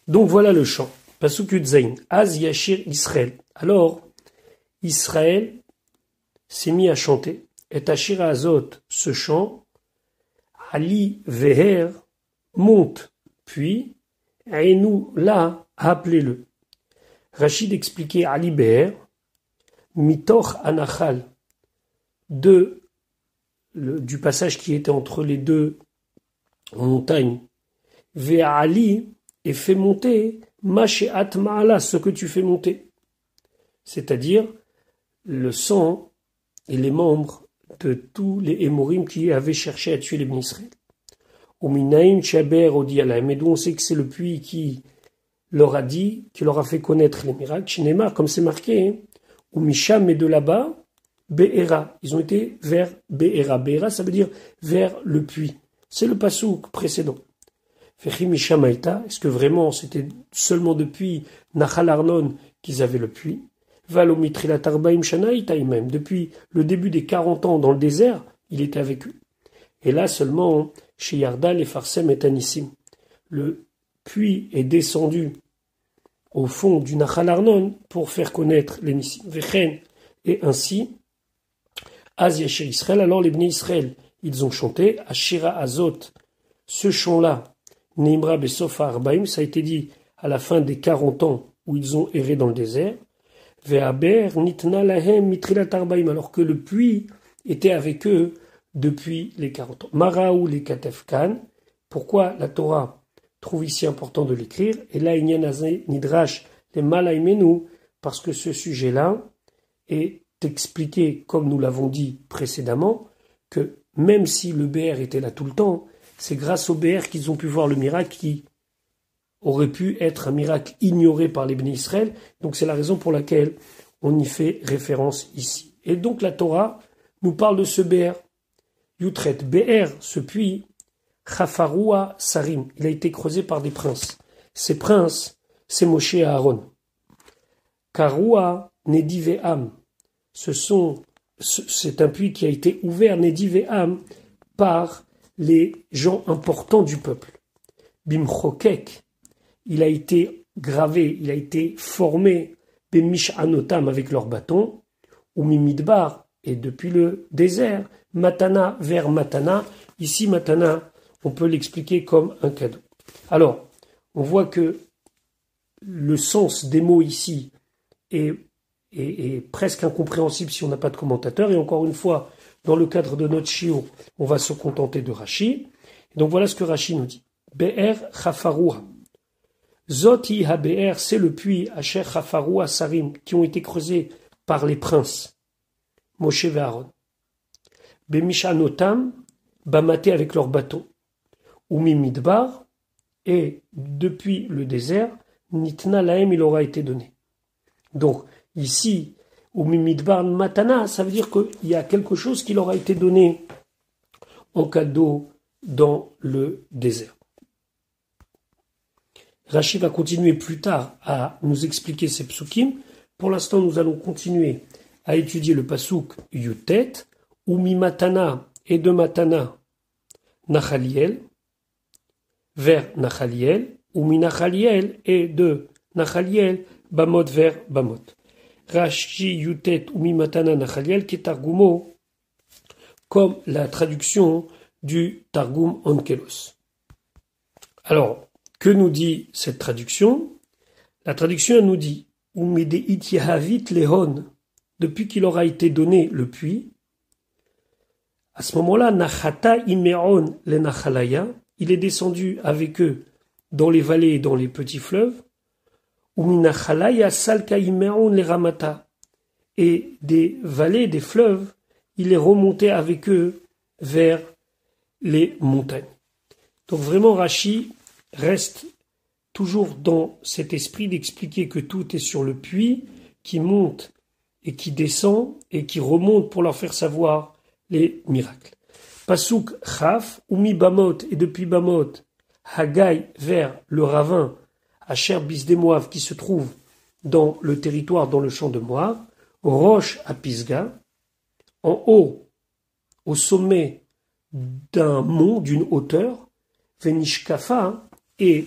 Donc voilà le chant. Pasuk Yudzaïn. Az Yashir Israël. Alors, Israël s'est mis à chanter. Et Ashira Azot, ce chant, Ali Veher, monte. Puis, et nous, là, appelez-le. Rachid expliquait Ali Beher, Mitoch Anachal, du passage qui était entre les deux montagnes. Ve'ali, et fait monter, Masheat Ma'ala, ce que tu fais monter. C'est-à-dire, le sang et les membres de tous les Hémorim qui avaient cherché à tuer les Bnei Israël. Uminaim Chaber Odialaim, et d'où on sait que c'est le puits qui leur a dit, qui leur a fait connaître les miracles. Chinema, comme c'est marqué, ou Misham, et de là-bas, Be'era. Ils ont été vers Be'era. Be'era, ça veut dire vers le puits. C'est le passouk précédent. Fechi Misham Aïta, est-ce que vraiment c'était seulement depuis Nachal Arnon qu'ils avaient le puits? Valomitrilat Arbaim Shana Itaïmem. Depuis le début des 40 ans dans le désert, il était avec eux. Et là seulement, chez Yardal et Farsem et Tanissim, le puits est descendu au fond du Nachal Arnon pour faire connaître les Nissim. Vechen, et ainsi, Az Yashir Israël, alors les Bnei Israël, ils ont chanté, Ashira Azot, ce chant-là, Nimra Besofa Arbaim, ça a été dit à la fin des 40 ans où ils ont erré dans le désert, Ve'aber Nitna Lahem Mitrilat Arbaim, alors que le puits était avec eux depuis les 40 ans. Maraou les Katefkan, pourquoi la Torah trouve ici important de l'écrire, et là, Nidrash, les Malaimenu, parce que ce sujet-là est expliqué, comme nous l'avons dit précédemment, que même si le BR était là tout le temps, c'est grâce au BR qu'ils ont pu voir le miracle qui aurait pu être un miracle ignoré par les Bnei Israël. Donc c'est la raison pour laquelle on y fait référence ici. Et donc la Torah nous parle de ce BR. Yutret, BR, ce puits, Chafaroua Sarim, il a été creusé par des princes. Ces princes, c'est Moshe et Aaron. Karoua Nediveam, c'est un puits qui a été ouvert, Nediveam, par les gens importants du peuple. Bimchokek, il a été gravé, il a été formé, Bemishanotam avec leurs bâtons, ou Mimidbar, et depuis le désert, Matana vers Matana. Ici, Matana, on peut l'expliquer comme un cadeau. Alors, on voit que le sens des mots ici est presque incompréhensible si on n'a pas de commentateur. Et encore une fois, dans le cadre de notre shiur, on va se contenter de Rashi. Donc voilà ce que Rashi nous dit. Be'er Chafaroua. Zoti ha-Be'er, c'est le puits Asher Chafaroua Sarim, qui ont été creusés par les princes, Moshe et Aaron. Bemishanotam, bamaté avec leurs bateaux. Umi Midbar, et depuis le désert, Nitna Lahem, il aura été donné. Donc, ici, Umi Midbar Matana, ça veut dire qu'il y a quelque chose qui leur a été donné en cadeau dans le désert. Rashi va continuer plus tard à nous expliquer ces psukim. Pour l'instant, nous allons continuer à étudier le pasuk Yutet, Umi Matana et de Matana, Nachaliel, vers Nachaliel, ou Minachaliel, et de Nachaliel, Bamot vers Bamot. Rashi Yutet ou Mimatana Nachaliel, qui est Targumo, comme la traduction du Targum Onkelos. Alors, que nous dit cette traduction? La traduction nous dit Umedeit Yahavit Lehon, depuis qu'il aura été donné le puits. À ce moment-là, Nachata Imeon le Nachalaya, il est descendu avec eux dans les vallées et dans les petits fleuves. Uminachalaya Salka Imeon le Ramata, et des vallées, des fleuves, il est remonté avec eux vers les montagnes. Donc vraiment, Rashi reste toujours dans cet esprit d'expliquer que tout est sur le puits qui monte et qui descend et qui remonte pour leur faire savoir les miracles. Pasuk Chaf, Umi Bamot, et depuis Bamot, Haggai vers le ravin, Asher Bis de Moab, qui se trouve dans le territoire, dans le champ de Moab, Roche à Pisga, en haut, au sommet d'un mont, d'une hauteur, Venishkafa, et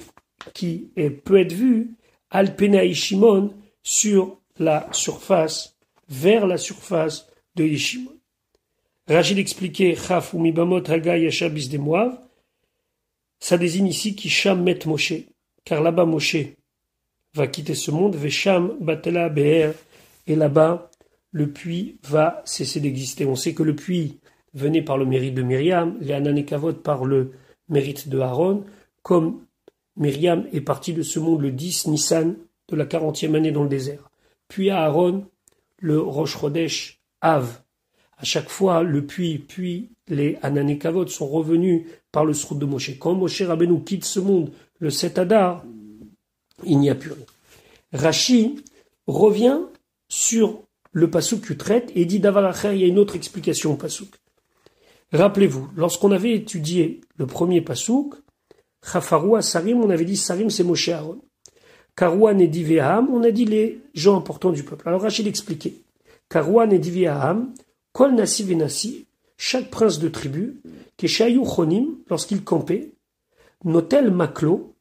qui peut être vue, Alpena Ishimon, sur la surface, vers la surface de Yeshimon. Rachid expliquait, Chaf ou Mibamot Haga Yasha Bis de Moav, ça désigne ici Kisham Met Moshe, car là-bas Moshe va quitter ce monde, Vesham Batela Be'er, et là-bas le puits va cesser d'exister. On sait que le puits venait par le mérite de Myriam, les Ananekavot par le mérite de Aaron, comme Myriam est partie de ce monde le 10 Nissan de la 40e année dans le désert. Puis à Aaron, le Rosh Chodesh Av. À chaque fois, le puits, puis les Ananekavot sont revenus par le srout de Moshe. Quand Moshe Rabbeinu quitte ce monde, le 7 Adar, il n'y a plus rien. Rashi revient sur le pasouk qui traite et dit Davalacher, il y a une autre explication au pasouk. Rappelez-vous, lorsqu'on avait étudié le premier pasouk, Chafaroua Sarim, on avait dit Sarim c'est Moshe Aaron. Karouan et Divéaham, on a dit les gens importants du peuple. Alors Rachid expliquait. Karouan et Divéaham, Kol Nasi Venasi, chaque prince de tribu, Keshayu Chonim, lorsqu'il campait, Notel Maklo,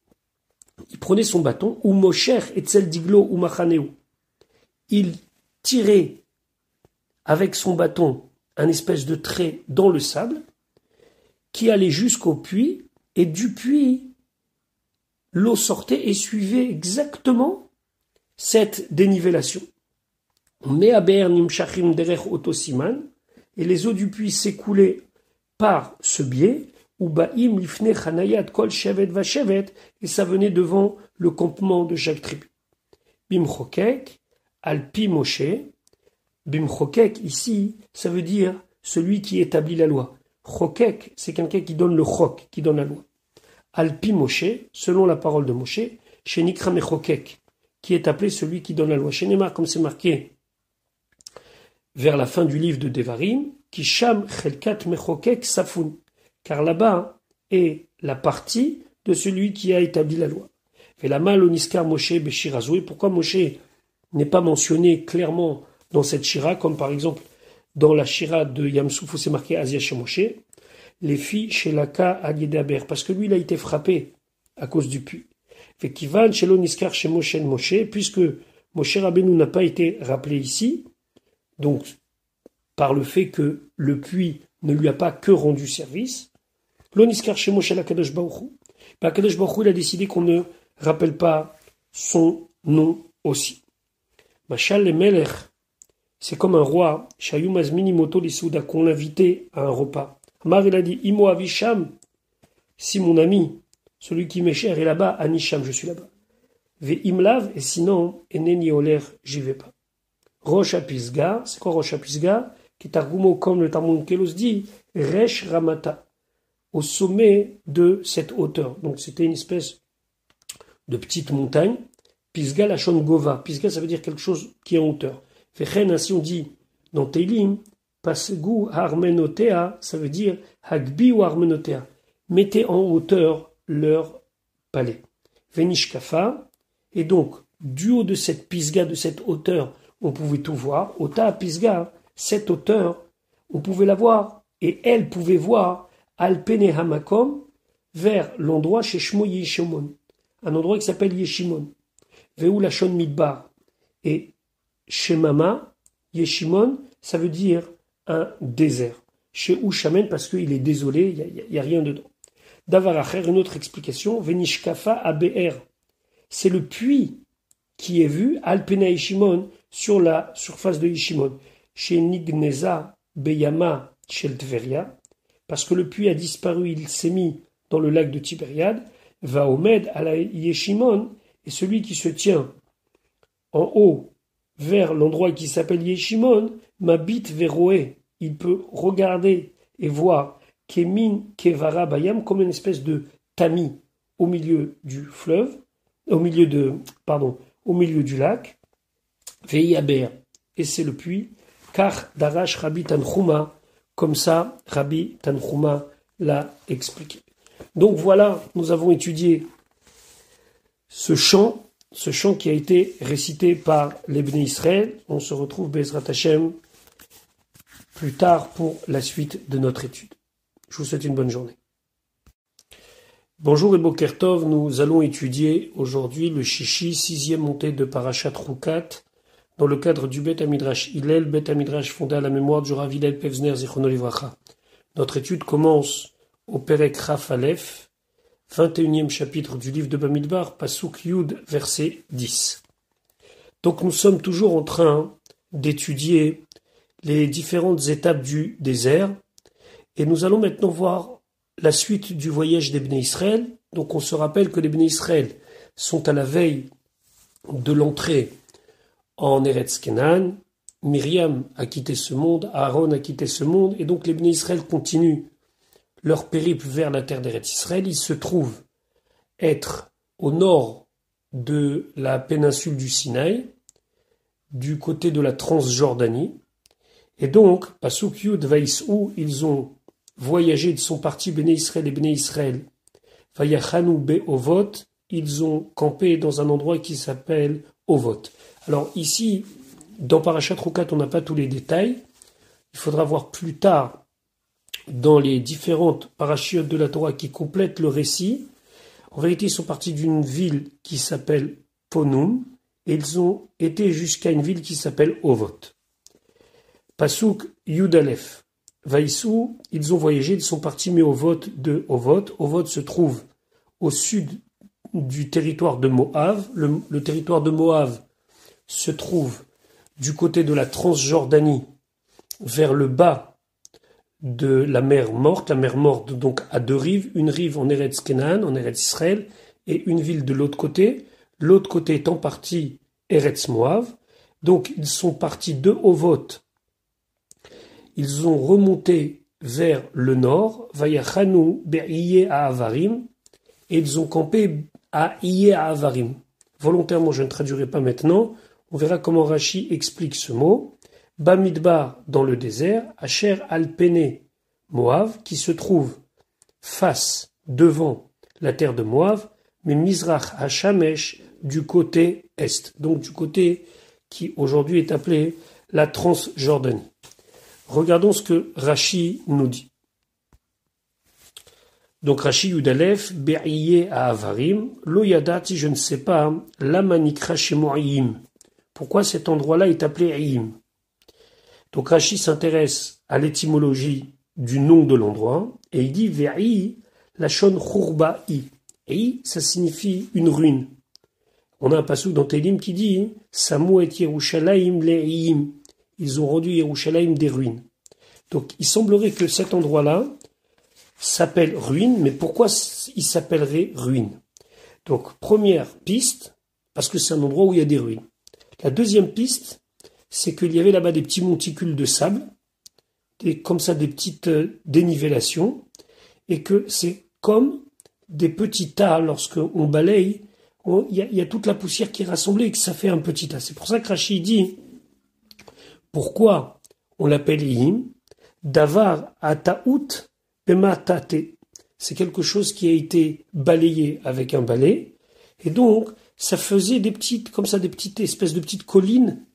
il prenait son bâton, ou Mosher Etzel Diglo ou Machaneu. Il tirait avec son bâton un espèce de trait dans le sable, qui allait jusqu'au puits, et du puits, l'eau sortait et suivait exactement cette dénivellation. Et les eaux du puits s'écoulaient par ce biais, et ça venait devant le campement de chaque tribu. Bimchokek, alpi Moshe, Bimchokek ici, ça veut dire celui qui établit la loi. Chokek, c'est quelqu'un qui donne le chok, qui donne la loi. Alpi Moshe, selon la parole de Moshe, chez Nikra Mechokek, qui est appelé celui qui donne la loi. Chez Neymar, comme c'est marqué vers la fin du livre de Devarim, Kisham Chelkat Mechokek Safun, car là-bas est la partie de celui qui a établi la loi. Et la mal Oniskar Moshe Beshirazoué, pourquoi Moshe n'est pas mentionné clairement dans cette shira, comme par exemple dans la shira de Yamsouf où c'est marqué Azia chez Moshe, les filles chez Laka Aliédaber, parce que lui il a été frappé à cause du puits. Fait qu'Ivan chez l'Oniskar chez Moshe, puisque Moshe Rabbeinu n'a pas été rappelé ici, donc par le fait que le puits ne lui a pas que rendu service, l'Oniskar chez Moshe la Kadosh Baruch Hu, Kadosh Baruch Hu il a décidé qu'on ne rappelle pas son nom aussi. Machal le Melech, c'est comme un roi, Shayou Mazmini Moto Lisouda, qu'on l'invitait à un repas. Amar il a dit, Imo Avisham, si mon ami, celui qui m'est cher est là-bas, Anisham, je suis là-bas. Ve Imlav, et sinon, Eneni Oler, j'y vais pas. Rosh Apisga, c'est quoi Rosh Apisga? Qui est argument comme le Talmud Kelos dit, Resh Ramata, au sommet de cette hauteur. Donc c'était une espèce de petite montagne. Pisga la Shon Gova. Pisga, ça veut dire quelque chose qui est en hauteur. Fechen, ainsi on dit dans Teilim, Pasegu Armenotea, ça veut dire Hagbi ou Armenotea. Mettez en hauteur leur palais. Venishkafa, et donc, du haut de cette Pisga, de cette hauteur, on pouvait tout voir. Ota Pisga, cette hauteur, on pouvait la voir, et elle pouvait voir Alpene Hamakom, vers l'endroit chez Shmo Yeshimon, un endroit qui s'appelle Yeshimon. Veou la Shon Midbar. Et Shemama, Yeshimon, ça veut dire un désert. Chez Ushamen, parce qu'il est désolé, il n'y a rien dedans. Davaracher, une autre explication, Venishkafa ABR. C'est le puits qui est vu, Alpena Yeshimon, sur la surface de Yeshimon. Chez Nigneza, Beyama, Shel Tveria, parce que le puits a disparu, il s'est mis dans le lac de Tibériade, va Omed à la Yeshimon, et celui qui se tient en haut vers l'endroit qui s'appelle Yeshimon, m'habite Veroé. Il peut regarder et voir Kemin Kevara Bayam comme une espèce de tamis au milieu du fleuve, au milieu du lac, Veiyaber, et c'est le puits, car Darash Rabbi Tanchuma, comme ça Rabbi Tanchuma l'a expliqué. Donc voilà, nous avons étudié ce chant qui a été récité par les Bnei Israël. On se retrouve Bezrat Hashem plus tard pour la suite de notre étude. Je vous souhaite une bonne journée. Bonjour et Boker Tov, nous allons étudier aujourd'hui le Shishi, sixième montée de Parashat Rukat, dans le cadre du Bet Hamidrash Hillel, Bet Hamidrash fondé à la mémoire du Rav Hillel Pevzner Zichrono Livracha. Notre étude commence au Perek Raf Aleph, 21e chapitre du livre de Bamidbar, Pasuk Yud, verset 10. Donc nous sommes toujours en train d'étudier les différentes étapes du désert, et nous allons maintenant voir la suite du voyage des Bnei Israël. Donc on se rappelle que les Bnei Israël sont à la veille de l'entrée en Eretz Kenan. Myriam a quitté ce monde, Aaron a quitté ce monde, et donc les Bnei Israël continuent leur périple vers la terre d'Eretz Israël. Ils se trouvent être au nord de la péninsule du Sinaï, du côté de la Transjordanie. Et donc, Pasuk Yud Vais'u, ils ont voyagé, ils sont partis, Béné Israël et Béné Israël. Vayachanu Be'ovot, ils ont campé dans un endroit qui s'appelle Ovot. Alors ici, dans Parashat Rukat, on n'a pas tous les détails. Il faudra voir plus tard dans les différentes parachiotes de la Torah qui complètent le récit. En vérité, ils sont partis d'une ville qui s'appelle Ponum et ils ont été jusqu'à une ville qui s'appelle Ovot. Pasuk Yud Aleph. Vaïsou, ils ont voyagé, ils sont partis, mais Ovot de Ovot. Ovot se trouve au sud du territoire de Moab. Le territoire de Moab se trouve du côté de la Transjordanie, vers le bas de la mer Morte. La mer Morte, donc, a deux rives. Une rive en Eretz Kenan, en Eretz Israël, et une ville de l'autre côté. L'autre côté étant partie Eretz Moab. Donc, ils sont partis de Ovot. Ils ont remonté vers le nord, Vayachanu Be'iyeh à Avarim, et ils ont campé à Iyeh à Avarim. Volontairement, je ne traduirai pas maintenant. On verra comment Rashi explique ce mot. Bamidbar dans le désert, Asher Alpene Moab, qui se trouve face, devant la terre de Moab, mais Mizrach Hashamesh du côté est, donc du côté qui aujourd'hui est appelé la Transjordanie. Regardons ce que Rashi nous dit. Donc Rashi Yudalef, Be'iyeh à Avarim, Lo Yadati, je ne sais pas, Lamanikra Shemo'ayim. Pourquoi cet endroit-là est appelé Ayim? Donc Rashi s'intéresse à l'étymologie du nom de l'endroit, et il dit Ve'i, Lachon Churba'i. Et ça signifie une ruine. On a un passage dans Télim qui dit Samu et Yerushalayim le'ayim. Ils ont rendu Yerushalayim des ruines. Donc il semblerait que cet endroit-là s'appelle ruine, mais pourquoi il s'appellerait ruine? Donc première piste, parce que c'est un endroit où il y a des ruines. La deuxième piste, c'est qu'il y avait là-bas des petits monticules de sable, comme ça des petites dénivellations, et que c'est comme des petits tas, lorsqu'on balaye, il y a toute la poussière qui est rassemblée et que ça fait un petit tas. C'est pour ça que Rashi dit pourquoi on l'appelle Yim, Davar Ataout Bematate. C'est quelque chose qui a été balayé avec un balai, et donc ça faisait des petites espèces de petites collines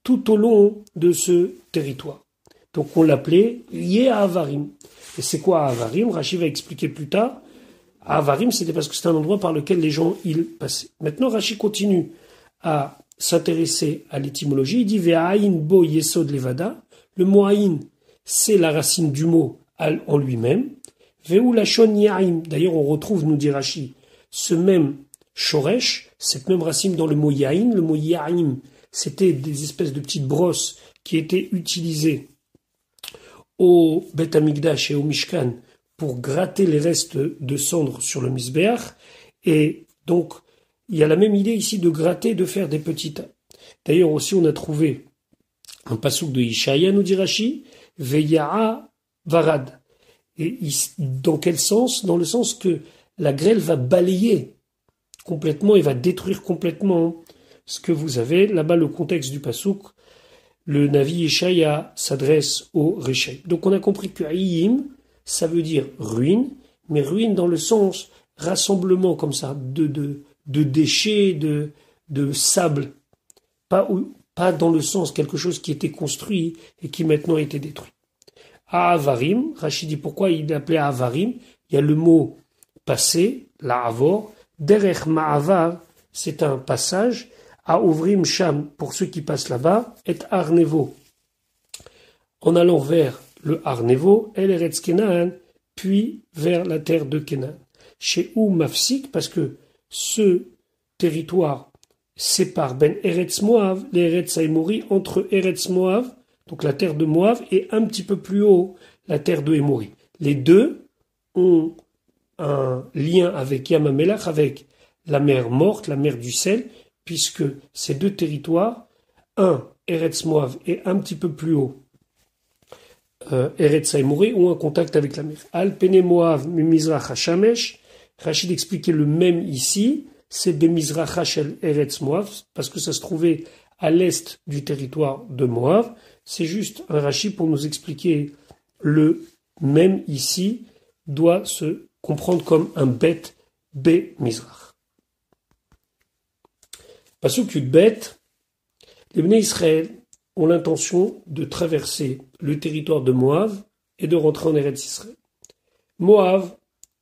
tout au long de ce territoire. Donc on l'appelait Yé Avarim. Et c'est quoi Avarim? Rashi va expliquer plus tard. Avarim, c'était parce que c'était un endroit par lequel les gens ils passaient. Maintenant Rashi continue à s'intéresser à l'étymologie. Il dit Ve'aïn bo yesod levada. Le mot aïn, c'est la racine du mot en lui-même. Ve'u lachon yaim. D'ailleurs, on retrouve, nous dit Rashi, ce même shoresh, cette même racine dans le mot yain. Le mot yaim, c'était des espèces de petites brosses qui étaient utilisées au Bet Hamikdash et au Mishkan pour gratter les restes de cendres sur le Misbeach. Et donc, il y a la même idée ici de gratter, de faire des petits tas. D'ailleurs aussi, on a trouvé un passouk de Ishaïa, nous dit Rashi, Veya'a Varad. Et dans quel sens? Dans le sens que la grêle va balayer complètement et va détruire complètement ce que vous avez. Là-bas, le contexte du passouk, le Navi Ishaïa s'adresse au Réchaï. Donc on a compris que Ayim, ça veut dire ruine, mais ruine dans le sens rassemblement comme ça de déchets, de sable, pas dans le sens quelque chose qui était construit et qui maintenant a été détruit. À Avarim, Rashi dit pourquoi il l'appelait Avarim, il y a le mot passer, la'avor, derech ma'avar, c'est un passage, à ouvrim sham, pour ceux qui passent là-bas, et arnevo, en allant vers le Arnevo, El Eretz Kenan, puis vers la terre de Kenan. Chez ou Mafsik, parce que ce territoire sépare Ben Eretz Moav, l'Eretz Haïmori, entre Eretz Moav, donc la terre de Moav, et un petit peu plus haut, la terre de Hémori. Les deux ont un lien avec Yamamelach, avec la mer morte, la mer du sel, puisque ces deux territoires, un, Eretz Moav, et un petit peu plus haut, Eretz Haïmori, ont un contact avec la mer. Al Pene Moav, Mimizrach HaShamesh, Rachid expliquait le même ici, c'est Bemizracha Shel Eretz Moav, parce que ça se trouvait à l'est du territoire de Moav. C'est juste un Rachid pour nous expliquer le même ici, doit se comprendre comme un bet Bemizrach. Pasuk Yudbet, les Bnei Israël ont l'intention de traverser le territoire de Moav et de rentrer en Eretz Israël. Moav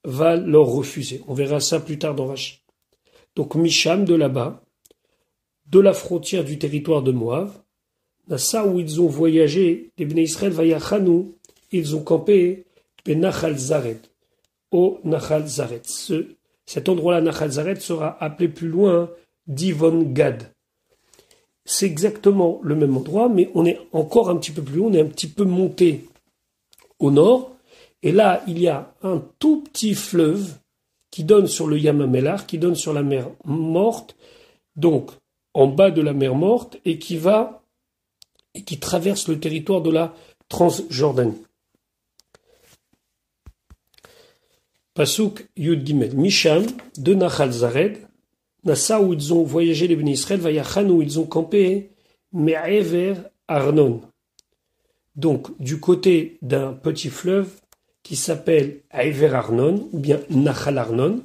va leur refuser. On verra ça plus tard dans Rashi. Donc Misham, de là-bas, de la frontière du territoire de Moav, Nassa, où ils ont voyagé, les Bnei Israël vayachanou, ils ont campé Benachal Zared, au Nachal Zared. Cet endroit-là, Nachal Zared, sera appelé plus loin Divon Gad. C'est exactement le même endroit, mais on est encore un petit peu plus haut, on est un petit peu monté au nord, et là, il y a un tout petit fleuve qui donne sur le Yamamelach, qui donne sur la mer morte, donc en bas de la mer morte, et qui traverse le territoire de la Transjordanie. Pasuk Yud Gimel, Misham, de Nachal Zared, Nassa, où ils ont voyagé les Bnei Israël, Vayachan, où ils ont campé, Me'ever Arnon. Donc, du côté d'un petit fleuve qui s'appelle Ever Arnon, ou bien Nachal Arnon,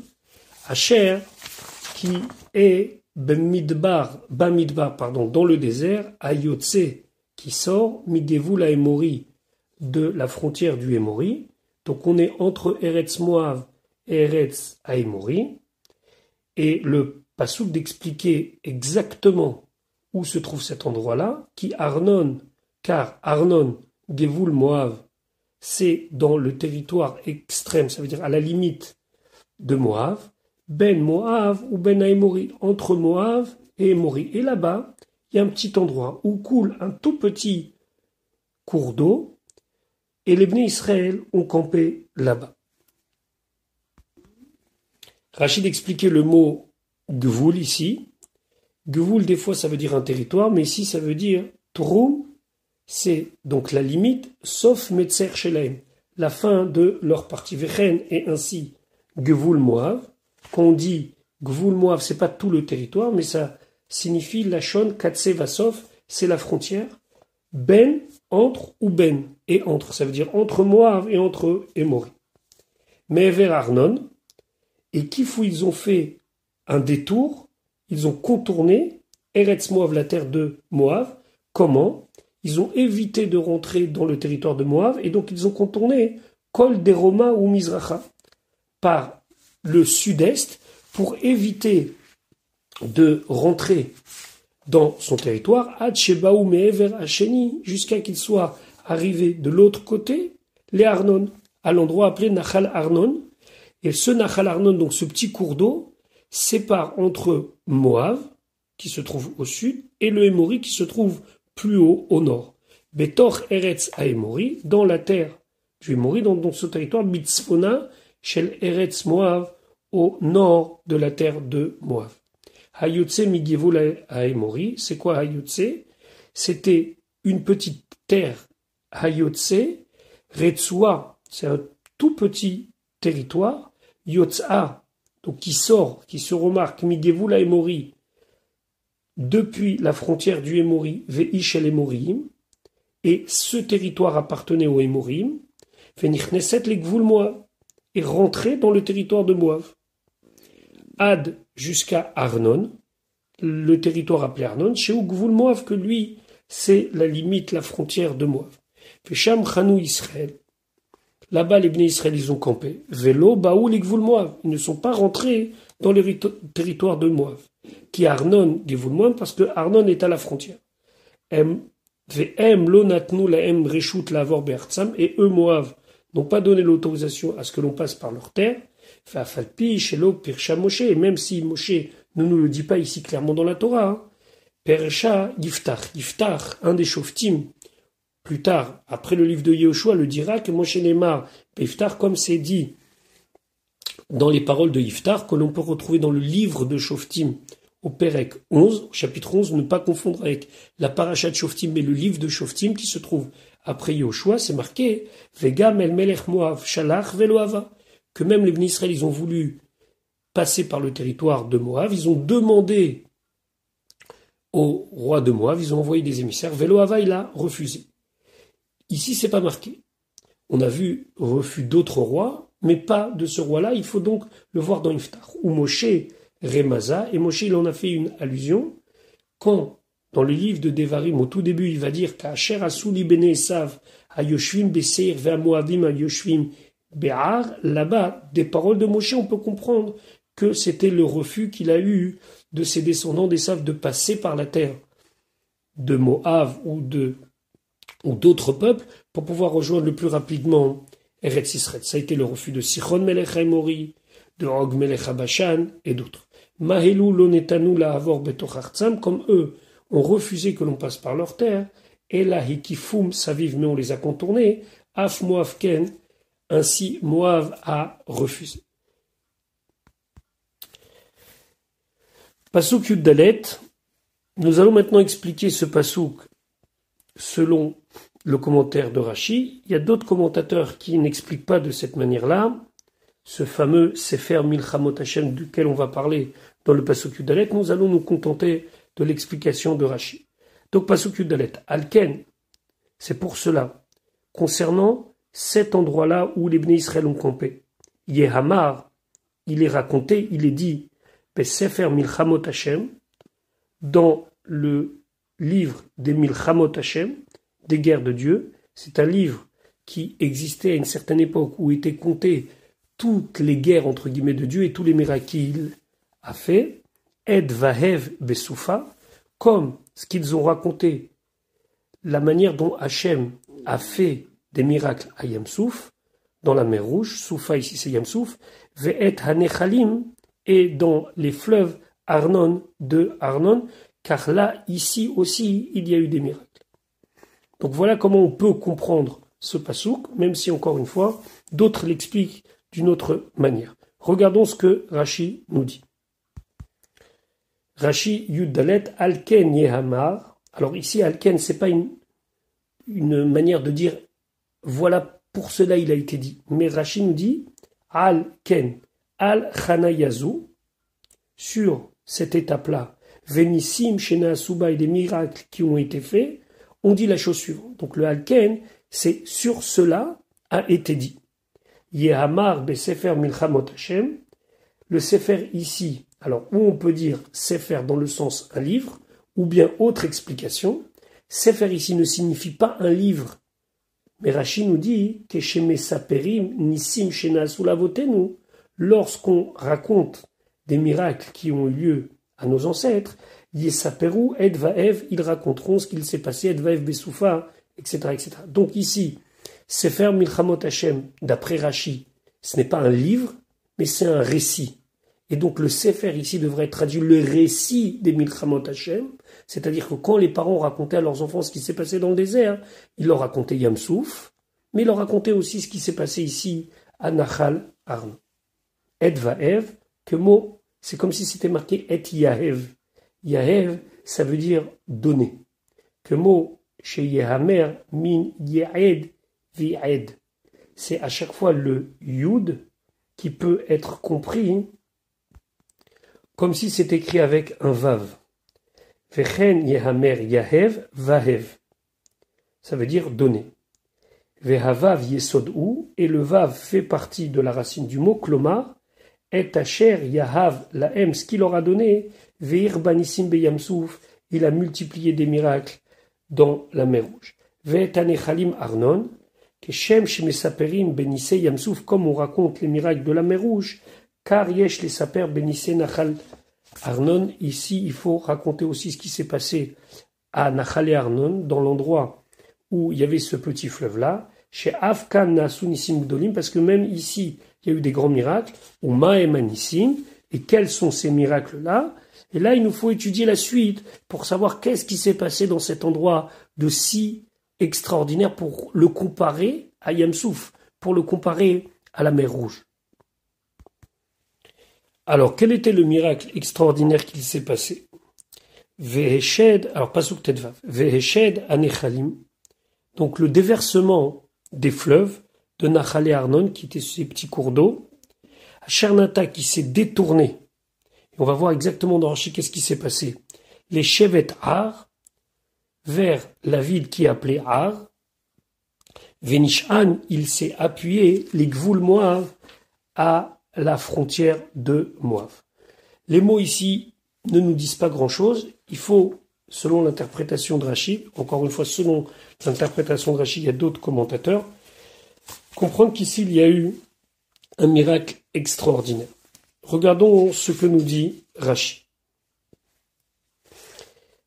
Asher, qui est Bamidbar, dans le désert, Ayotse, qui sort, Midevul Haïmori, de la frontière du Hémori. Donc, on est entre Eretz Moav et Eretz Haïmori. Et le Passouk d'expliquer exactement où se trouve cet endroit-là, qui Arnon, car Arnon, Gevul Moav, c'est dans le territoire extrême, ça veut dire à la limite de Moav, Ben Moav ou Ben Haïmori, entre Moav et Hémori. Et là-bas, il y a un petit endroit où coule un tout petit cours d'eau, et les Bnei Israël ont campé là-bas. Rachid expliquait le mot Gvoul ici. Gvoul, des fois, ça veut dire un territoire, mais ici, ça veut dire Troum, c'est donc la limite, sauf Metzer Shelaim, la fin de leur partie. Vechen et ainsi Gvoul Moav. Quand on dit Gvoul Moav, c'est pas tout le territoire, mais ça signifie Lachon Katse Vasov, c'est la frontière. Ben, entre, ou Ben, et entre, ça veut dire entre Moav et entre Hémori. Mais vers Arnon, et Kifou, ils ont fait un détour, ils ont contourné Eretz Moav, la terre de Moav. Comment? Ils ont évité de rentrer dans le territoire de Moav, et donc ils ont contourné Kol Deroma ou Mizracha, par le sud-est, pour éviter de rentrer dans son territoire, Ad Shebaou Me'ever Hasheni, jusqu'à qu'il soit arrivé de l'autre côté, les Arnon, à l'endroit appelé Nachal Arnon. Et ce Nachal Arnon, donc ce petit cours d'eau, sépare entre Moav, qui se trouve au sud, et le Hémori, qui se trouve plus haut au nord. Betor Eretz Haïmori, dans la terre du Hémori, dans ce territoire, Bitzpona, Shel Eretz Moav, au nord de la terre de Moav. Hayotse Migevul Haïmori, c'est quoi Hayotse? C'était une petite terre. Hayotse, Retsua, c'est un tout petit territoire. Yotsa, donc qui se remarque, Migevul Haïmori, depuis la frontière du Hémori, Veish el Hémorim, et ce territoire appartenait au Hémorim, Venichneset le Gvul Moav, et rentrait dans le territoire de Moav. Ad jusqu'à Arnon, le territoire appelé Arnon, chez Gvul Moav, que lui, c'est la limite, la frontière de Moav. Fesham Chanou Israël. Là-bas, les Bnei Israël, ils ont campé. Vélo, Baoul et Gvoul Moav. Ils ne sont pas rentrés dans le territoire de Moav. Qui Arnon, Gvoul Moav, parce que Arnon est à la frontière. Et eux, Moav, n'ont pas donné l'autorisation à ce que l'on passe par leur terre. Et même si Moshe ne nous le dit pas ici clairement dans la Torah, hein, Peresha Yiftach, un des Shoftim, plus tard, après le livre de Yehoshua, le dira que Moshe Neymar, Yiftach, comme c'est dit dans les paroles de Yiftach, que l'on peut retrouver dans le livre de Shoftim, au Perek 11, au chapitre 11, ne pas confondre avec la paracha de Shoftim, mais le livre de Shoftim qui se trouve après Yehoshua, c'est marqué Vegam el Melech Moav Shalach Veloava, que même les Bnei Israël, ils ont voulu passer par le territoire de Moav, ils ont demandé au roi de Moav, ils ont envoyé des émissaires, Veloava, il a refusé. Ici, c'est pas marqué. On a vu refus d'autres rois, mais pas de ce roi-là, il faut donc le voir dans Yiftach, où Moshe Remaza, et Moshe, il en a fait une allusion, quand, dans le livre de Devarim, au tout début, il va dire qu'Asher Asuli Bene Esav, à Yoshvim Beseir, Ve Moavim, à Yoshvim Be'ar, là-bas, des paroles de Moshe, on peut comprendre que c'était le refus qu'il a eu de ses descendants d'Esav de passer par la terre de Moav ou d'autres peuples pour pouvoir rejoindre le plus rapidement Eretz Yisraël. Ça a été le refus de Sichon Melech Haimori, de Og Melech Habashan et d'autres. Mahelu lonetanu la avor betoch artsam, comme eux ont refusé que l'on passe par leur terre, et la hikifum saviv, mais on les a contournés, af Moav ken, ainsi Moav a refusé. Pasuk Yud Dalet, nous allons maintenant expliquer ce pasuk selon le commentaire de Rashi. Il y a d'autres commentateurs qui n'expliquent pas de cette manière-là. Ce fameux Sefer Milchamot Hashem duquel on va parler dans le pasuk Yud Dalet, nous allons nous contenter de l'explication de Rashi. Donc pasuk Yud Dalet, Alken, c'est pour cela, concernant cet endroit-là où les Bnei Israël ont campé. Yehamar, il est raconté, il est dit, Sefer Milchamot Hashem, dans le livre des Milchamot Hashem, des guerres de Dieu. C'est un livre qui existait à une certaine époque où étaient comptées toutes les guerres entre guillemets de Dieu et tous les miracles qu'il a fait. Ed Vahev Besoufa, comme ce qu'ils ont raconté, la manière dont Hachem a fait des miracles à Yamsouf, dans la mer Rouge, Soufa ici c'est Yamsouf, Ve'et Hanechalim, et dans les fleuves Arnon de Arnon, car là, ici aussi, il y a eu des miracles. Donc voilà comment on peut comprendre ce passouk, même si encore une fois, d'autres l'expliquent d'une autre manière. Regardons ce que Rashi nous dit. Rashi Yud Dalet Alken Yehamar. Alors ici, Alken, c'est pas une manière de dire voilà pour cela il a été dit. Mais Rashi nous dit Alken Al-Chanayazu, sur cette étape-là, Venissim, Shena Asuba et des miracles qui ont été faits, on dit la chose suivante. Donc le Alken, c'est sur cela a été dit. Yehamar be Sefer Milchamot Hashem, le Sefer ici, alors où on peut dire Sefer dans le sens un livre, ou bien autre explication, Sefer ici ne signifie pas un livre. Mais Rashi nous dit que Sheme Saperim, Nissim, Shena Asulavotenu, lorsqu'on raconte des miracles qui ont eu lieu à nos ancêtres, Yesaperu, Ed Vaev, ils raconteront ce qu'il s'est passé, Ed Vaev Besoufa, etc., etc. Donc ici, Sefer Milchamot Hashem, d'après Rashi, ce n'est pas un livre, mais c'est un récit. Et donc le Sefer ici devrait être traduit le récit des Milchamot Hashem, c'est-à-dire que quand les parents racontaient à leurs enfants ce qui s'est passé dans le désert, ils leur racontaient Yamsouf, mais ils leur racontaient aussi ce qui s'est passé ici à Nachal Arnon. Et Vaev, que mot, c'est comme si c'était marqué Et Yahev. Yahev, ça veut dire donner. Que mot, chez Yehamer, min Yahed, Vi'ed. C'est à chaque fois le Yud qui peut être compris comme si c'était écrit avec un Vav. Vechen Yehamer Yahev, Vahev. Ça veut dire donner. Vehavav Yesodou, et le Vav fait partie de la racine du mot Klomar, Et Asher Yahav Lahem, ce qu'il leur a donné, Veir Banissim Beyamsouf, il a multiplié des miracles dans la mer Rouge. Ve'et Hanechalim Arnon, Keshem Shemesaperim Benissé Yamsouf, comme on raconte les miracles de la mer Rouge, car Yesh les Saper Benissé Nachal Arnon. Ici, il faut raconter aussi ce qui s'est passé à Nachal et Arnon, dans l'endroit où il y avait ce petit fleuve-là, chez Afkan Nasunissim Gdolim, parce que même ici, il y a eu des grands miracles, ou Maemanissim, et quels sont ces miracles-là? Et là, il nous faut étudier la suite pour savoir qu'est-ce qui s'est passé dans cet endroit de si extraordinaire pour le comparer à Yamsouf, pour le comparer à la mer Rouge. Alors, quel était le miracle extraordinaire qui s'est passé? Veheshed, alors Pasuk Tedvav, Veheshed Anechalim, donc le déversement des fleuves de Nachal et Arnon, qui étaient ces petits cours d'eau, Chernata qui s'est détourné. Et on va voir exactement dans Rashi qu'est-ce qui s'est passé. Les Shevet Ar, vers la ville qui est appelée Ar, Venishan, il s'est appuyé, les Gvoul Moav, à la frontière de Moav. Les mots ici ne nous disent pas grand-chose. Il faut, selon l'interprétation de Rashi, encore une fois, selon l'interprétation de Rashi, il y a d'autres commentateurs, comprendre qu'ici, il y a eu un miracle extraordinaire. Regardons ce que nous dit Rashi.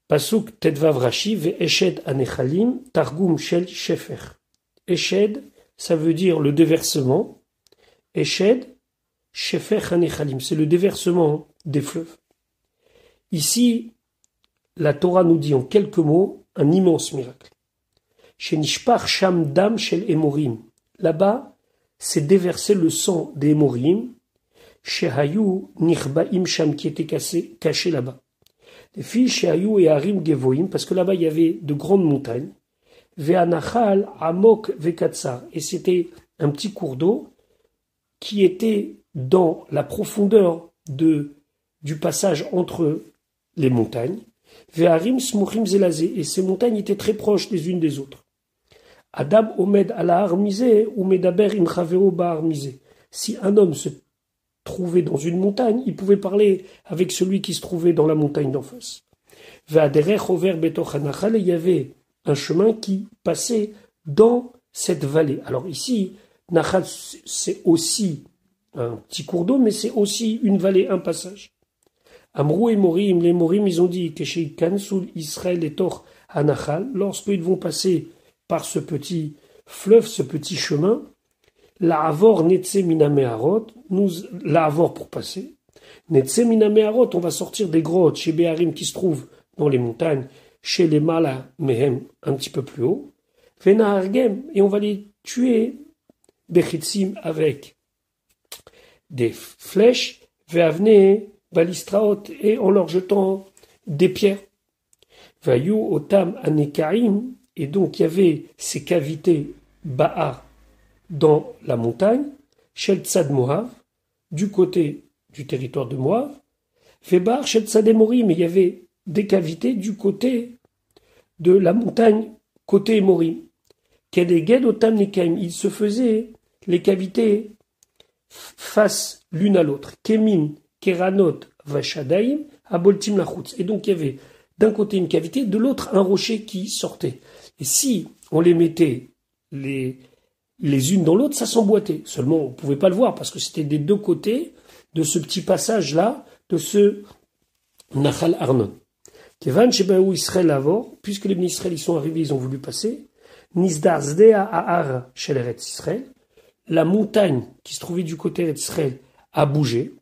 Pasuk Tedvav Rashi, Ve'eshed Anechalim, Targum Shel Shefer. Eshed, ça veut dire le déversement. Eshed, Shefer Anechalim, c'est le déversement des fleuves. Ici, la Torah nous dit en quelques mots un immense miracle. Shenishpar Sham Dam Shel Emorim. Là-bas, c'est déverser le sang des Emorim. Shehayu Nichbaim Sham, qui était caché là-bas. Les filles Shehayu et Harim Gevoim, parce que là-bas il y avait de grandes montagnes. Ve'anachal Amok Vekatsar, et c'était un petit cours d'eau qui était dans la profondeur du passage entre les montagnes. Ve'arim Smuchim Zelazé, et ces montagnes étaient très proches les unes des autres. Adam Omed ala Armisé ou Medaber Imchaveo ba Armisé. Si un homme se trouvait dans une montagne, il pouvait parler avec celui qui se trouvait dans la montagne d'en face. Ve'aderech over betoch hanachal, et il y avait un chemin qui passait dans cette vallée. Alors ici, Nachal, c'est aussi un petit cours d'eau, mais c'est aussi une vallée, un passage. Amrou et Morim, les Morim, ils ont dit que chez Kansul, Israël et Tor Hanachal, lorsqu'ils vont passer par ce petit fleuve, ce petit chemin, la Havor Netse Minameharot, la Havor pour passer, Netse Minameharot, on va sortir des grottes chez Béharim qui se trouvent dans les montagnes, chez les Mala Mehem, un petit peu plus haut, Vena Argem, et on va les tuer, Bechitsim, avec des flèches, Veavne, Balistraot, et en leur jetant des pierres. Vayu Otam Anekaim, et donc il y avait ces cavités Ba'a dans la montagne, Shel Tzad Moav, du côté du territoire de Moav, Febar Shel Tzad Emorim, mais il y avait des cavités du côté de la montagne, côté Emorim. Kedeged Otam Nekaim, il se faisait les cavités face l'une à l'autre. Kemin, Keranot, Vashadaim, Aboltim Lachutz. Et donc il y avait d'un côté une cavité, de l'autre un rocher qui sortait. Et si on les mettait les unes dans l'autre, ça s'emboîtait. Seulement, on ne pouvait pas le voir parce que c'était des deux côtés de ce petit passage-là, de ce Nachal Arnon. Kevan Shebaou Israël Avor, puisque les Israël ils sont arrivés, ils ont voulu passer, Nizdazdea Ahar Shel Eretz Israël, la montagne qui se trouvait du côté d'Israël a bougé.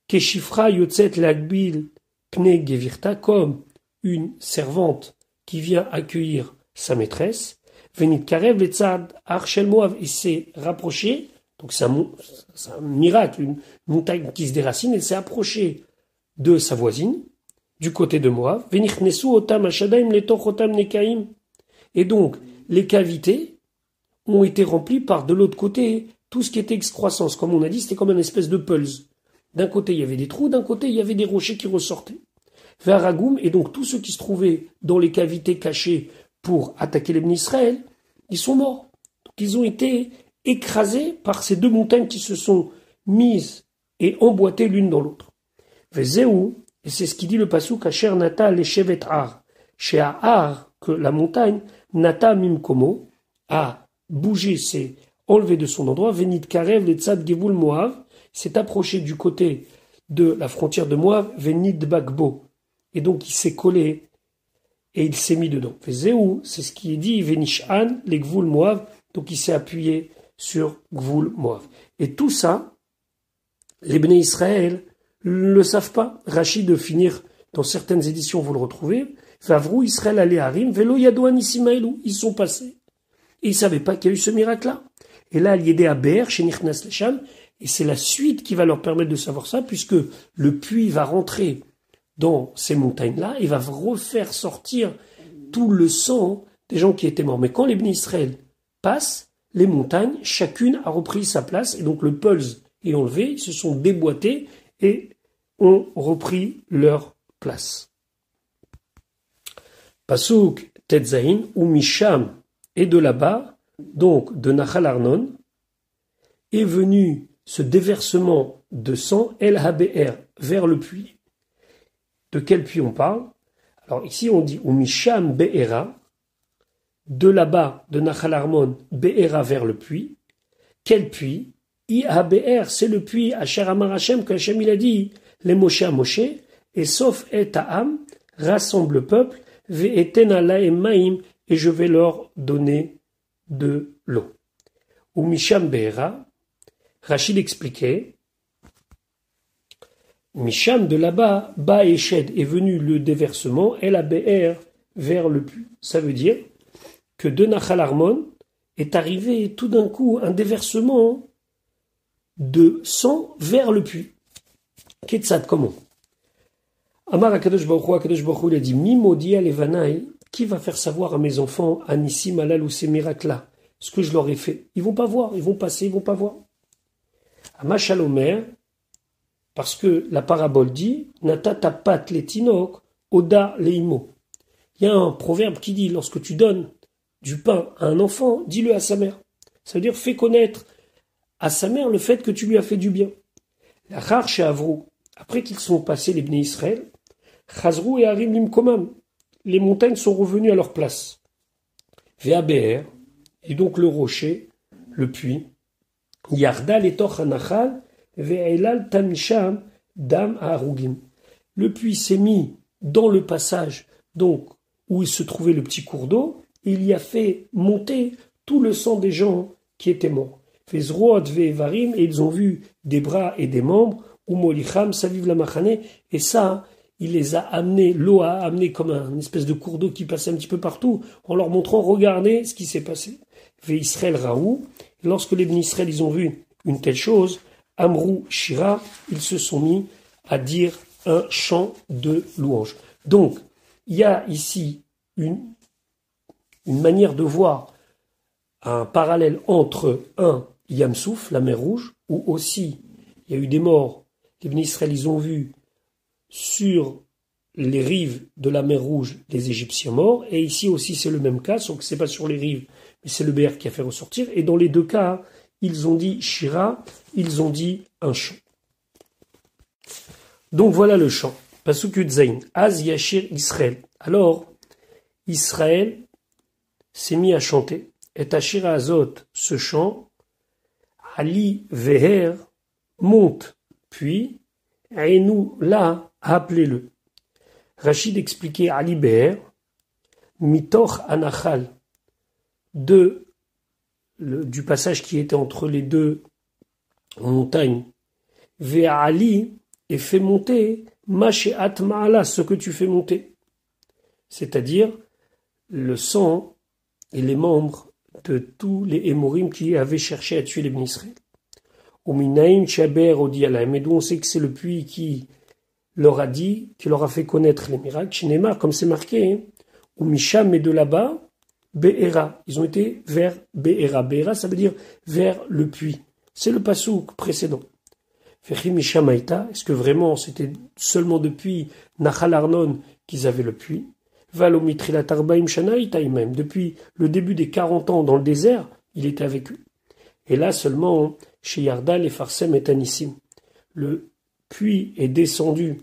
Keshifra Yotzet Lagbil Pne Gevirta, comme une servante qui vient accueillir sa maîtresse. Venit Karev Letzad Archel Moav, il s'est rapproché, donc c'est un miracle, une montagne qui se déracine, elle s'est approchée de sa voisine, du côté de Moav. Venit Nesu Otam Ashadaim Letoch Otam Nekaim, et donc les cavités ont été remplies par de l'autre côté tout ce qui était excroissance. Comme on a dit, c'était comme une espèce de pulse. D'un côté, il y avait des trous, d'un côté, il y avait des rochers qui ressortaient. Vers Ragoum, et donc tous ceux qui se trouvaient dans les cavités cachées pour attaquer les Israël, ils sont morts. Donc ils ont été écrasés par ces deux montagnes qui se sont mises et emboîtées l'une dans l'autre. Vezéou, et c'est ce qui dit le pasuk Asher Nata les Shevet Ar, chez Ahar, que la montagne, Nata Mimkomo, a bougé, s'est enlevé de son endroit, Venit Karev, le Tzad Gevul Moav, s'est approché du côté de la frontière de Moav, Venit Bagbo. Et donc il s'est collé et il s'est mis dedans. Zéou, c'est ce qui est dit, Venishan, les Gvul Moav, donc il s'est appuyé sur Gvul Moav. Et tout ça, les Bnei Israël ne le savent pas. Rachid de finir dans certaines éditions, vous le retrouvez. Vavrou Israël allait Harim, Velo Yadouan Isimaelou. Ils sont passés. Et ils ne savaient pas qu'il y a eu ce miracle-là. Et là, il y a Be'er, chez Nichnas Lesham, et c'est la suite qui va leur permettre de savoir ça, puisque le puits va rentrer dans ces montagnes-là et va refaire sortir tout le sang des gens qui étaient morts. Mais quand les Bnei Israël passent, les montagnes, chacune a repris sa place, et donc le pulse est enlevé, ils se sont déboîtés et ont repris leur place. Pasuk Tetzaïn ou Misham, et de là-bas, donc de Nachal Arnon, est venu ce déversement de sang El Haber vers le puits. De quel puits on parle? Alors ici on dit ou Misham Be'era, de là-bas de Nachal Arnon Be'era vers le puits. Quel puits? I-Ha-Be'er, c'est le puits Asher Amar Hashem, que Hashem il a dit, les Moshe à Moshe, et sauf et Ta'am, rassemble le peuple, Ve'eten alaim ma'im, et je vais leur donner de l'eau. Ou Misham Be'era, Rachid expliquait, Misham de là-bas, Ba Eshed est venu le déversement, El Haber vers le puits. Ça veut dire que de Nachal Arnon est arrivé tout d'un coup un déversement de sang vers le puits. Ketzad, comment? Amar Akadosh Baruch Hu, il a dit, Mi maudi alevanaï, qui va faire savoir à mes enfants, à Nissim Halal ou ces miracles-là, ce que je leur ai fait? Ils vont pas voir, ils vont passer, ils vont pas voir. Amachal Omer, parce que la parabole dit, Natata pat letinok, oda leimo. Il y a un proverbe qui dit, lorsque tu donnes du pain à un enfant, dis-le à sa mère. Ça veut dire, fais connaître à sa mère le fait que tu lui as fait du bien. La Char chez Avrou, après qu'ils sont passés les Bnei Israël, Chazrou et Harim Limkomam, les montagnes sont revenues à leur place. Ve'aber, et donc le rocher, le puits, Yarda letoch hanachal, ve'elal tamisham dam harugim. Le puits s'est mis dans le passage, donc, où il se trouvait le petit cours d'eau, et il y a fait monter tout le sang des gens qui étaient morts. Vezroat ve'evarim, et ils ont vu des bras et des membres, ou molicham, saviv la machane, et ça, il les a amenés, l'eau a amené comme une espèce de cours d'eau qui passait un petit peu partout, en leur montrant, regardez ce qui s'est passé. Ve'israël raou, lorsque les Bnei Israël, ils ont vu une telle chose, Amrou Shira, ils se sont mis à dire un chant de louange. Donc, il y a ici une manière de voir un parallèle entre Yamsouf, la mer Rouge, où aussi il y a eu des morts, les Bnei Israël, ils ont vu sur les rives de la mer Rouge les Égyptiens morts, et ici aussi c'est le même cas, sauf que c'est pas sur les rives, mais c'est le Be'er qui a fait ressortir, et dans les deux cas, ils ont dit Shira, ils ont dit un chant. Donc voilà le chant. Pasuk Yudzaïn, Az Yashir Israël. Alors, Israël s'est mis à chanter, et Ashira Azot, ce chant, Ali Veher, monte, puis, et nous, là, appelez-le. Rachid expliquait Ali Beher, Mitoch Anachal, du passage qui était entre les deux montagnes, Ve'ali, et fait monter, Masheat Ma'ala, ce que tu fais monter. C'est-à-dire, le sang et les membres de tous les Hémorim qui avaient cherché à tuer les Bnei Israël. Uminaim Chaber Odialaim, et d'où on sait que c'est le puits qui leur a dit, qui leur a fait connaître les miracles. Chinema, comme c'est marqué, ou Misham, et de là-bas, Be'era. Ils ont été vers Be'era. Be'era, ça veut dire vers le puits. C'est le pasouk précédent. Fechi Misham Aïta, est-ce que vraiment c'était seulement depuis Nachal Arnon qu'ils avaient le puits? Valomitrilat Arbaim Shana Itaïmem. Depuis le début des 40 ans dans le désert, il était avec eux. Et là seulement, chez Yardal et Farsem et Tanissim, le puits est descendu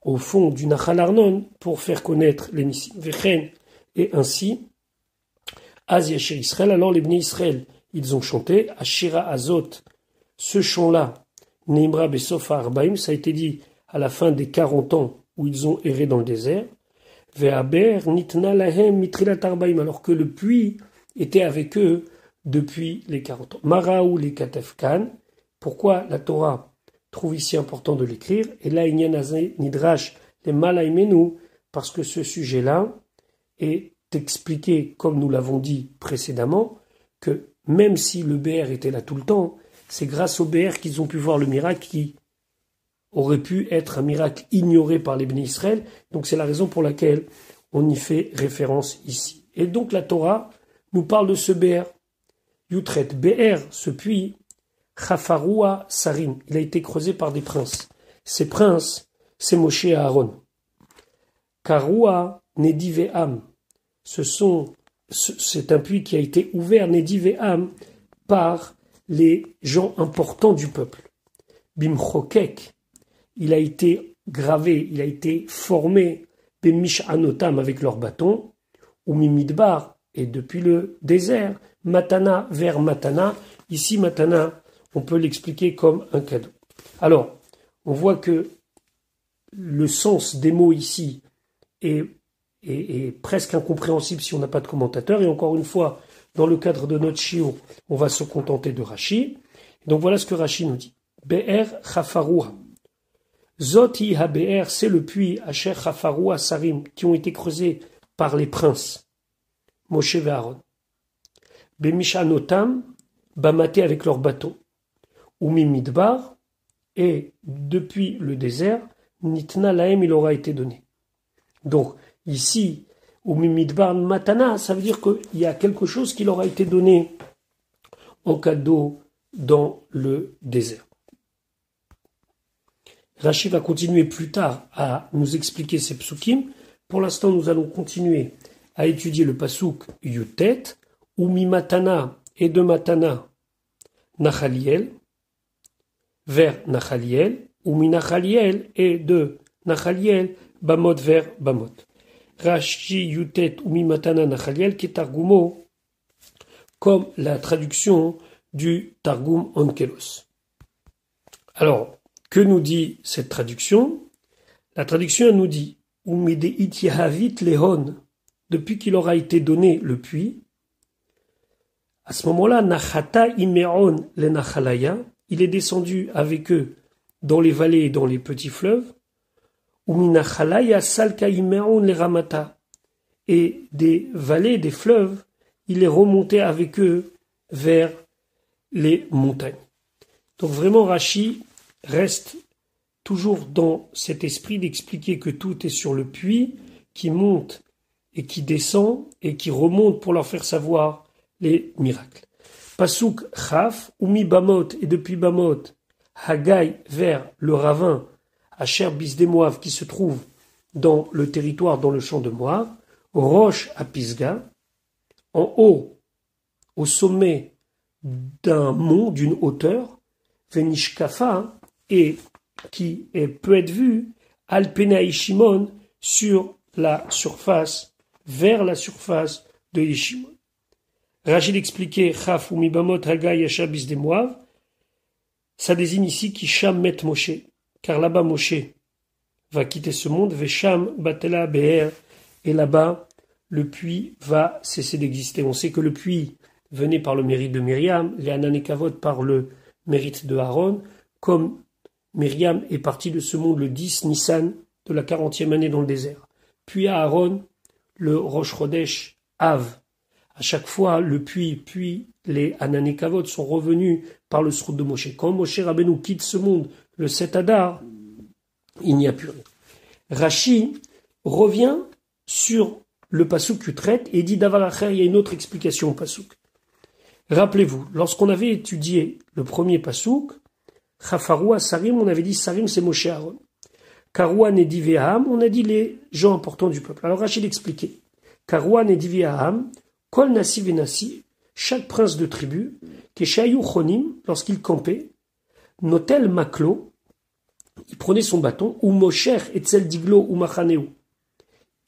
au fond du Nachal Arnon pour faire connaître les Nissim. Vechen, et ainsi, Az Yashir Israël, alors les Bnei Israël, ils ont chanté, Ashira Azot, ce chant-là, Neimra Besof Arbaim, ça a été dit à la fin des 40 ans où ils ont erré dans le désert, Ve'aber Nitna Lahem Mitrilat Arbaim, alors que le puits était avec eux depuis les 40 ans. Maraou les Katefkan, pourquoi la Torah trouve ici important de l'écrire, et là, Inyan Nidrash, les Malaimenu, parce que ce sujet-là est expliqué, comme nous l'avons dit précédemment, que même si le BR était là tout le temps, c'est grâce au BR qu'ils ont pu voir le miracle qui aurait pu être un miracle ignoré par les Bnei Israël. Donc c'est la raison pour laquelle on y fait référence ici. Et donc la Torah nous parle de ce BR. Yutret, BR, ce puits, Chafaroua Sarim, il a été creusé par des princes. Ces princes, c'est Moshe et Aaron. Karoua Nediveam, c'est un puits qui a été ouvert, Nediveam, par les gens importants du peuple. Bimchokek, il a été gravé, il a été formé, Bemish Anotam avec leurs bâtons, ou Mimidbar, et depuis le désert, Matana vers Matana. Ici, Matana, on peut l'expliquer comme un cadeau. Alors, on voit que le sens des mots ici est presque incompréhensible si on n'a pas de commentateur. Et encore une fois, dans le cadre de notre shiur, on va se contenter de Rashi. Donc voilà ce que Rashi nous dit. Be'er chafarouha. Zoti ha be'er, c'est le puits, Asher chafarouha sarim, qui ont été creusés par les princes, Moshe et Aaron. Bemishanotam, bamaté avec leurs bateaux. Midbar, et depuis le désert, Nitna Lahem, il aura été donné. Donc, ici, Midbar Matana, ça veut dire qu'il y a quelque chose qui leur a été donné en cadeau dans le désert. Rashi va continuer plus tard à nous expliquer ces psukim. Pour l'instant, nous allons continuer à étudier le pasuk Yutet, Matana et de Matana, Nachaliel, vers Nachaliel, ou Minachaliel et de Nachaliel, Bamot vers Bamot. Rashi Yutet ou Matana Nachaliel qui est Targumo, comme la traduction du Targum Onkelos. Alors, que nous dit cette traduction? La traduction nous dit Umideit Yahavit Lehon, depuis qu'il aura été donné le puits. À ce moment-là, Nachata Imeon le Nachalaya, il est descendu avec eux dans les vallées et dans les petits fleuves. Uminachalaya Salka Imeon le Ramata, et des vallées, des fleuves, il est remonté avec eux vers les montagnes. Donc vraiment, Rashi reste toujours dans cet esprit d'expliquer que tout est sur le puits qui monte et qui descend et qui remonte pour leur faire savoir les miracles. Pasuk Chaf, Umi Bamot, et depuis Bamot, Haggai vers le ravin, Asher bis de Moav, qui se trouve dans le territoire, dans le champ de Moav, Roche à Pisga, en haut, au sommet d'un mont, d'une hauteur, Venishkafa, et qui peut être vu, Alpena Shimon, sur la surface, vers la surface de Yeshimon. Rachid expliquait Chaf ou Mibamot Haggai Asher bis de Moav, ça désigne ici qui Sham met Moshe, car là-bas Moshe va quitter ce monde, Vesham Batela Be'er, et là-bas le puits va cesser d'exister. On sait que le puits venait par le mérite de Myriam, les Ananekavot par le mérite de Aaron, comme Myriam est partie de ce monde le 10 Nissan de la 40e année dans le désert. Puis à Aaron, le Rosh Chodesh Av. À chaque fois, le puits, puis les Ananekavot sont revenus par le srout de Moshe. Quand Moshe Rabbeinu quitte ce monde, le 7 Adar, il n'y a plus rien. Rashi revient sur le pasuk Yutret et dit Davalacher, il y a une autre explication au pasuk. Rappelez-vous, lorsqu'on avait étudié le premier pasuk, Chafaroua Sarim, on avait dit Sarim c'est Moshe Aaron. Karouan et Divéaham, on a dit les gens importants du peuple. Alors Rachid expliquait. Karouan et Divéaham, Kol Nassi Venassi, chaque prince de tribu, Keshayu Chonim, lorsqu'il campait, Notel Maklo, il prenait son bâton, ou Mosher etzel diglo ou machaneu.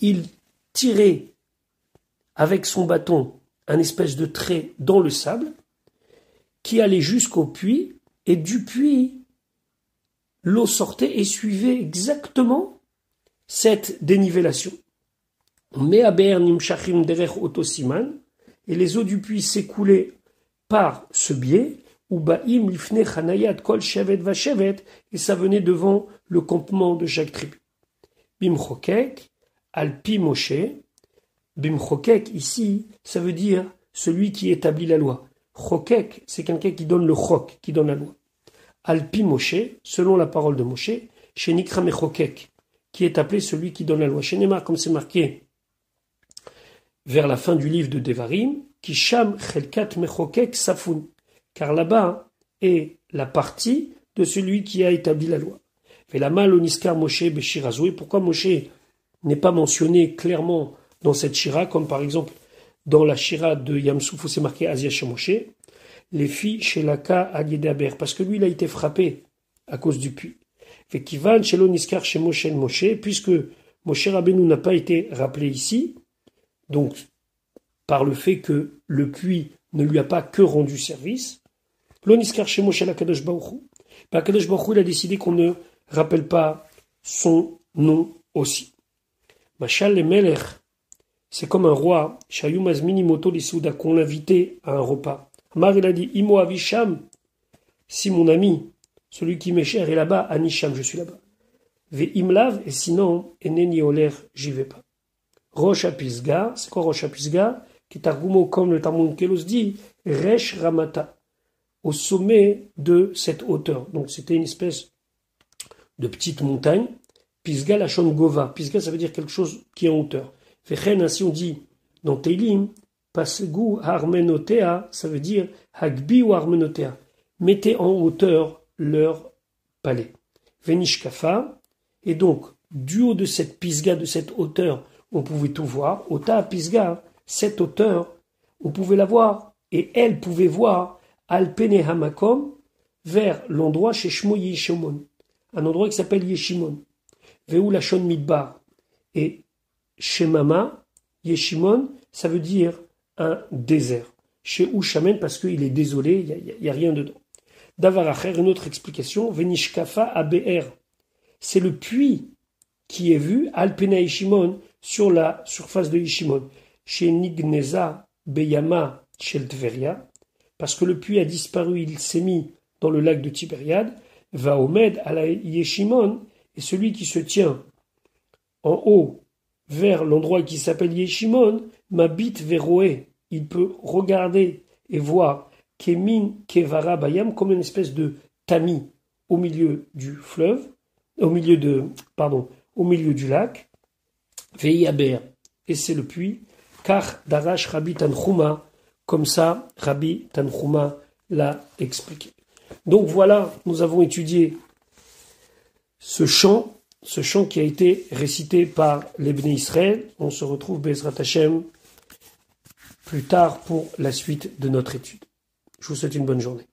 Il tirait avec son bâton un espèce de trait dans le sable qui allait jusqu'au puits, et du puits, l'eau sortait et suivait exactement cette dénivellation. Et les eaux du puits s'écoulaient par ce biais, et ça venait devant le campement de chaque tribu. Bimchokek, alpi Moshe. Bimchokek, ici, ça veut dire celui qui établit la loi. Chokek, c'est quelqu'un qui donne le chok, qui donne la loi. Alpi Moshe, selon la parole de Moshe, Shenikra Mechokek, qui est appelé celui qui donne la loi. Shenema, comme c'est marqué vers la fin du livre de Devarim, Kisham Chelkat Mechokek Safun, car là-bas est la partie de celui qui a établi la loi. Velama lo niskar Moshe Beshirazoué, pourquoi Moshe n'est pas mentionné clairement dans cette shira, comme par exemple dans la shira de Yamsouf où c'est marqué Azia chez Moshe, les filles chez Laka Aliédaber, parce que lui il a été frappé à cause du puits. Fait qu'Ivan chez l'Oniskar chez Moshe el Moshe, puisque Moshe Rabbeinu n'a pas été rappelé ici, donc par le fait que le puits ne lui a pas que rendu service, l'Oniskar chez Moshe la Kadosh Baruch Hu, Kadosh Baruch Hu il a décidé qu'on ne rappelle pas son nom aussi. Machal le Melech, c'est comme un roi, Shayum Azmini Moto Lisouda, qu'on l'invitait à un repas. Amar il a dit, Imo Avisham, si mon ami, celui qui m'est cher est là-bas, Anisham, je suis là-bas. Ve Imlav, et sinon, Eneni Oler, j'y vais pas. Rosh Pisga, c'est quoi Rosh Pisga? Qui est argument comme le Talmud Kelos dit, Resh Ramata, au sommet de cette hauteur. Donc c'était une espèce de petite montagne. Pisga la Shon Gova. Pisga, ça veut dire quelque chose qui est en hauteur. Vechen, ainsi on dit dans Teilim, Pasegu Armenotea, ça veut dire Hagbi ou Armenotea. Mettez en hauteur leur palais. Venishkafa, et donc, du haut de cette Pisga, de cette hauteur, on pouvait tout voir. Ota Pisga, cette hauteur, on pouvait la voir, et elle pouvait voir Alpene Hamakom, vers l'endroit chez Shmo Yeshimon, un endroit qui s'appelle Yeshimon. Veu Lachon Midbar, et Shemama, Yeshimon, ça veut dire un désert. Chez Ushamen, parce qu'il est désolé, il n'y a rien dedans. Davaracher, une autre explication, Venishkafa ABR, c'est le puits qui est vu, Alpena Yeshimon, sur la surface de Yeshimon. Chez Nigneza Beyama Shel Tveria, parce que le puits a disparu, il s'est mis dans le lac de Tibériade, va Omed à la Yeshimon, et celui qui se tient en haut vers l'endroit qui s'appelle Yeshimon, m'habite Veroé. Il peut regarder et voir Kemin Kevara Bayam comme une espèce de tamis au milieu du fleuve, au milieu du lac. Veiyaber, et c'est le puits, car Darash Rabbi Tanchuma, comme ça Rabbi Tanchuma l'a expliqué. Donc voilà, nous avons étudié ce chant qui a été récité par les Bnei Israël. On se retrouve Bezrat Hashem plus tard pour la suite de notre étude. Je vous souhaite une bonne journée.